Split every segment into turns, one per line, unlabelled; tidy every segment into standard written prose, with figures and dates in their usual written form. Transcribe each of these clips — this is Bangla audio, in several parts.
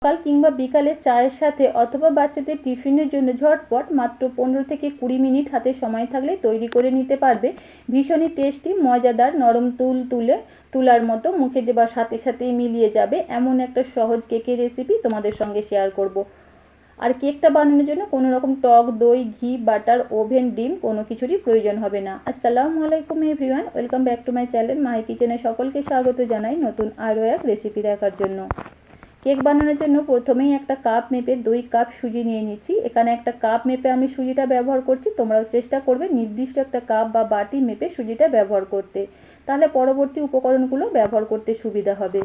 সকাল কিংবা বিকালে চায়ের সাথে অথবা বাচ্চাদের টিফিনের জন্য ঝটপট মাত্র 15 থেকে 20 মিনিট হাতে সময় থাকলে তৈরি করে নিতে পারবে ভীষণই টেস্টি, মজাদার, নরম তুলার মতো মুখে দেবার সাথে সাথেই মিলিয়ে যাবে এমন একটা সহজ কেকের রেসিপি তোমাদের সঙ্গে শেয়ার করব। আর কেকটা বানানোর জন্য কোনো রকম টক দই, ঘি, বাটার, ওভেন, ডিম কোনো কিছুরই প্রয়োজন হবে না। আসসালামু আলাইকুম everyone, welcome back to my channel Mahi কিচেনে। সকলকে স্বাগত জানাই নতুন আরও এক রেসিপি দেখার জন্য। কেক বানানোর জন্য প্রথমেই একটা কাপ মেপে 2 কাপ সুজি নিয়ে নিচ্ছি। এখানে একটা কাপ মেপে আমি সুজিটা ব্যবহার করছি, তোমরাও চেষ্টা করবে নির্দিষ্ট একটা কাপ বা বাটি মেপে সুজিটা ব্যবহার করতে, তাহলে পরবর্তী উপকরণগুলো ব্যবহার করতে সুবিধা হবে।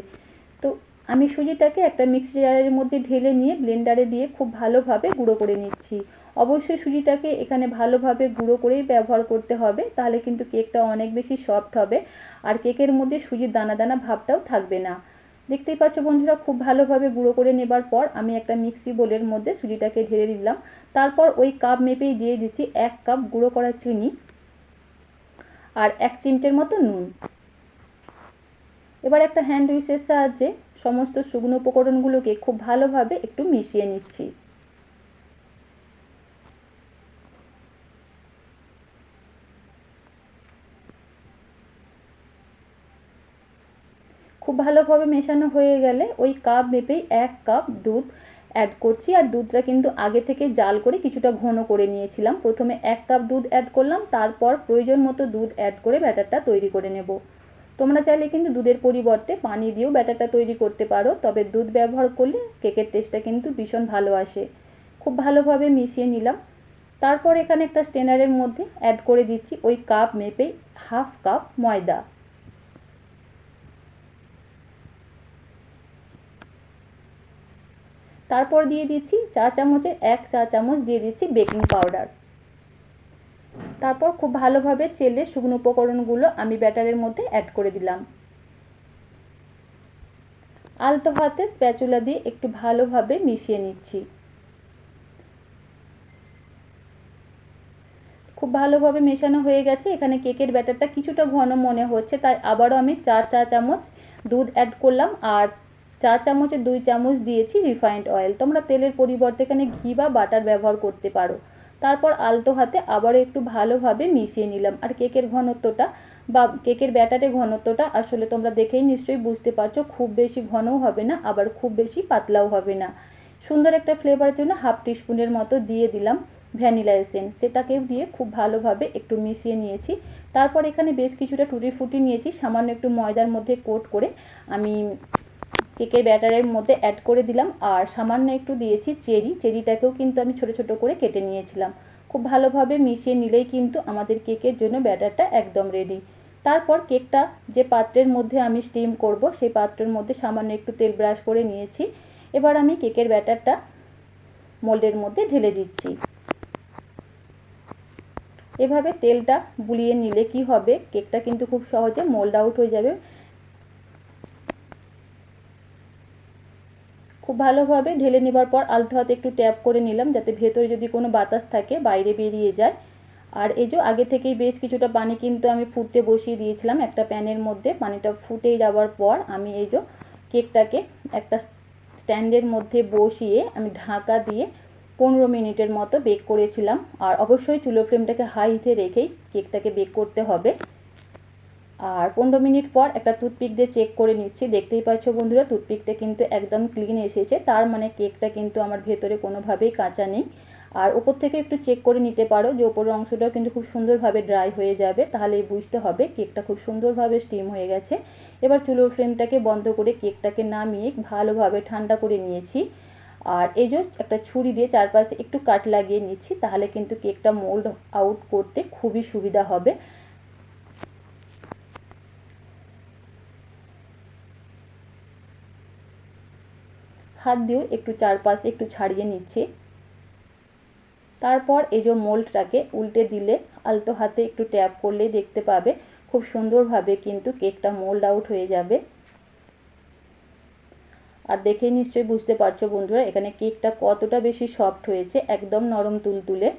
তো আমি সুজিটাকে একটা মিক্সি জারের মধ্যে ঢেলে নিয়ে ব্লেন্ডারে দিয়ে খুব ভালোভাবে গুঁড়ো করে নিচ্ছি। অবশ্যই সুজিটাকে এখানে ভালোভাবে গুঁড়ো করেই ব্যবহার করতে হবে, তাহলে কিন্তু কেকটা অনেক বেশি সফট হবে আর কেকের মধ্যে সুজির দানা দানা ভাবটাও থাকবে না। দেখতেই পাচ্ছ বন্ধুরা, খুব ভালোভাবে গুঁড়ো করে নেবার পর আমি একটা মিক্সি বোলের মধ্যে সুজিটাকে ঢেলে দিলাম। তারপর ওই কাপ মেপেই দিয়ে দিচ্ছি 1 কাপ গুঁড়ো করা চিনি আর 1 চিমটের মতো নুন। এবার একটা হ্যান্ড উইচের সাহায্যে সমস্ত শুকনো উপকরণগুলোকে খুব ভালোভাবে একটু মিশিয়ে নিচ্ছি। খুব ভালোভাবে মেশানো হয়ে গেলে ওই কাপ মেপেই 1 কাপ দুধ অ্যাড করছি। আর দুধটা কিন্তু আগে থেকে জাল করে কিছুটা ঘন করে নিয়েছিলাম। প্রথমে 1 কাপ দুধ অ্যাড করলাম, তারপর প্রয়োজন মতো দুধ অ্যাড করে ব্যাটারটা তৈরি করে নেব। তোমরা চাইলে কিন্তু দুধের পরিবর্তে পানি দিয়েও ব্যাটারটা তৈরি করতে পারো, তবে দুধ ব্যবহার করলে কেকের টেস্টটা কিন্তু ভীষণ ভালো আসে। খুব ভালোভাবে মিশিয়ে নিলাম। তারপর এখানে একটা স্ট্রেনারের মধ্যে অ্যাড করে দিচ্ছি ওই কাপ মেপেই 1/2 কাপ ময়দা। তারপর দিয়ে দিচ্ছি চা চামচের 1 চা চামচ দিয়ে দিচ্ছি বেকিং পাউডার। তারপর খুব ভালোভাবে চেলে শুকনো উপকরণগুলো আমি ব্যাটারের মধ্যে অ্যাড করে দিলাম। আলতো হাতে স্প্যাচুলা দিয়ে একটু ভালোভাবে মিশিয়ে নিচ্ছি। খুব ভালোভাবে মেশানো হয়ে গেছে। এখানে কেকের ব্যাটারটা কিছুটা ঘন মনে হচ্ছে, তাই আবারও আমি 4 চা চামচ দুধ অ্যাড করলাম আর 4 চামচে 2 চামচ দিয়েছি রিফাইন্ড অয়েল। তোমরা তেলের পরিবর্তে এখানে ঘি বা বাটার ব্যবহার করতে পারো। তারপর আলতো হাতে আবারও একটু ভালোভাবে মিশিয়ে নিলাম। আর কেকের ঘনত্বটা বা কেকের ব্যাটারের ঘনত্বটা আসলে তোমরা দেখেই নিশ্চয়ই বুঝতে পারছো, খুব বেশি ঘনও হবে না আবার খুব বেশি পাতলাও হবে না। সুন্দর একটা ফ্লেভারের জন্য 1/2 টিস্পুনের মতো দিয়ে দিলাম ভ্যানিলা এসেন্স, সেটাকেও দিয়ে খুব ভালোভাবে একটু মিশিয়ে নিয়েছি। তারপর এখানে বেশ কিছুটা টুটি ফুটি নিয়েছি, সামান্য একটু ময়দার মধ্যে কোট করে আমি কেকের ব্যাটারের মধ্যে অ্যাড করে দিলাম। আর সামান্য একটু দিয়েছি চেরিটাকেও কিন্তু আমি ছোট ছোট করে কেটে নিয়েছিলাম। খুব ভালোভাবে মিশিয়ে নিলেই কিন্তু আমাদের কেকের জন্য ব্যাটারটা একদম রেডি। তারপর কেকটা যে পাত্রের মধ্যে আমি স্টিম করব সেই পাত্রের মধ্যে সামান্য একটু তেল ব্রাশ করে নিয়েছি। এবার আমি কেকের ব্যাটারটা মোল্ডের মধ্যে ঢেলে দিচ্ছি। এভাবে তেলটা বুলিয়ে নিলে কি হবে, কেকটা কিন্তু খুব সহজে মোল্ড আউট হয়ে যাবে। খুব ভালোভাবে ঢেলে নেবার পর আলতো হাতে একটু ট্যাপ করে নিলাম, যাতে ভেতরে যদি কোনো বাতাস থাকে বাইরে বেরিয়ে যায়। আর এই যে আগে থেকেই বেশ কিছুটা পানি কিন্তু আমি ফুটতে বসিয়ে দিয়েছিলাম একটা প্যানের মধ্যে। পানিটা ফুটে যাওয়ার পর আমি এই যে কেকটাকে একটা স্ট্যান্ডের মধ্যে বসিয়ে আমি ঢাকা দিয়ে 15 মিনিটের মতো বেক করেছিলাম। আর অবশ্যই চুলোর ফ্লেমটাকে হাই হিটে রেখেই কেকটাকে বেক করতে হবে। আর 15 মিনিট পর একটা টুথপিক দিয়ে চেক করে নিচ্ছি। দেখতেই পাচ্ছ বন্ধুরা, টুথপিকটা কিন্তু একদম ক্লিন এসেছে, তার মানে কেকটা কিন্তু আমার ভেতরে কোনোভাবেই কাঁচা নেই। আর উপর থেকে একটু চেক করে নিতে পারো যে উপরের অংশটাও কিন্তু খুব সুন্দরভাবে ড্রাই হয়ে যাবে, তাহলেই বুঝতে হবে কেকটা খুব সুন্দরভাবে স্টিম হয়ে গেছে। এবার চুলোর ফ্লেমটাকে বন্ধ করে কেকটাকে নামিয়ে ভালোভাবে ঠান্ডা করে নিয়েছি। আর এই যে একটা ছুরি দিয়ে চারপাশে একটু কাট লাগিয়ে নিচ্ছি, তাহলে কিন্তু কেকটা মোল্ড আউট করতে খুবই সুবিধা হবে। হাত দিয়েও একটু চারপাশে একটু ছাড়িয়ে নিচ্ছি। তারপর এই যে মোল্ডটাকে উল্টে দিলে আলতো হাতে একটু ট্যাপ করলেই দেখতে পাবে খুব সুন্দরভাবে কিন্তু কেকটা মোল্ড আউট হয়ে যাবে। আর দেখেই নিশ্চয়ই বুঝতে পারছো বন্ধুরা এখানে কেকটা কতটা বেশি সফট হয়েছে, একদম নরম তুলতুলে।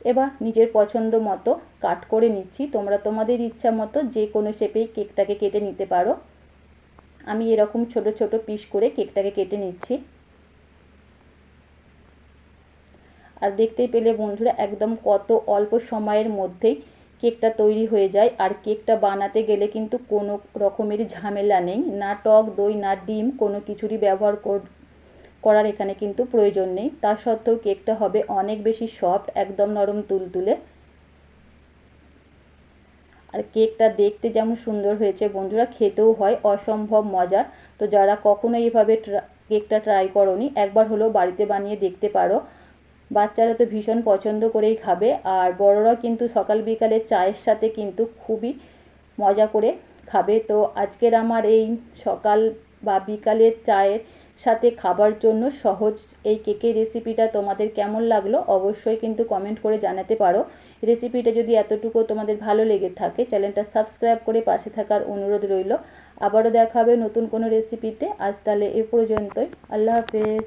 এবার নিজের পছন্দ মতো কাট করে নিচ্ছি। তোমরা তোমাদের ইচ্ছা মতো যে কোনো শেপেই কেকটাকে কেটে নিতে পারো। আমি এরকম ছোট ছোট পিস করে কেকটাকে কেটে নিচ্ছি। আর দেখতেই পেলে বন্ধুরা একদম কত অল্প সময়ের মধ্যেই কেকটা তৈরি হয়ে যায়। আর কেকটা বানাতে গেলে কিন্তু কোনো রকমেরই ঝামেলা নেই, না টক দই না ডিম কোনো কিছুরই ব্যবহার করার এখানে কিন্তু প্রয়োজন নেই। তা সত্ত্বেও কেকটা হবে অনেক বেশি সফট, একদম নরম তুলতুলে। আর কেকটা দেখতে যেমন সুন্দর হয়েছে বন্ধুরা, খেতেও হয় অসম্ভব মজার। তো যারা কখনো এইভাবে কেকটা ট্রাই করোনি, একবার হলেও বাড়িতে বানিয়ে দেখতে পারো। বাচ্চারা তো ভীষণ পছন্দ করেই খাবে, আর বড়রাও কিন্তু সকাল বিকালে চায়ের সাথে কিন্তু খুবই মজা করে খাবে। তো আজকের আমার এই সকাল বা বিকালের চায়ের সাথে খাবার জন্য সহজ এই কেকের রেসিপিটা তোমাদের কেমন লাগলো অবশ্যই কিন্তু কমেন্ট করে জানাতে পারো। রেসিপিটা যদি এতটুকু তোমাদের ভালো লেগে থাকে চ্যানেলটা সাবস্ক্রাইব করে পাশে থাকার অনুরোধ রইল। আবারও দেখা হবে নতুন কোনো রেসিপিতে। আজ তাহলে এ পর্যন্তই। আল্লাহ হাফেজ।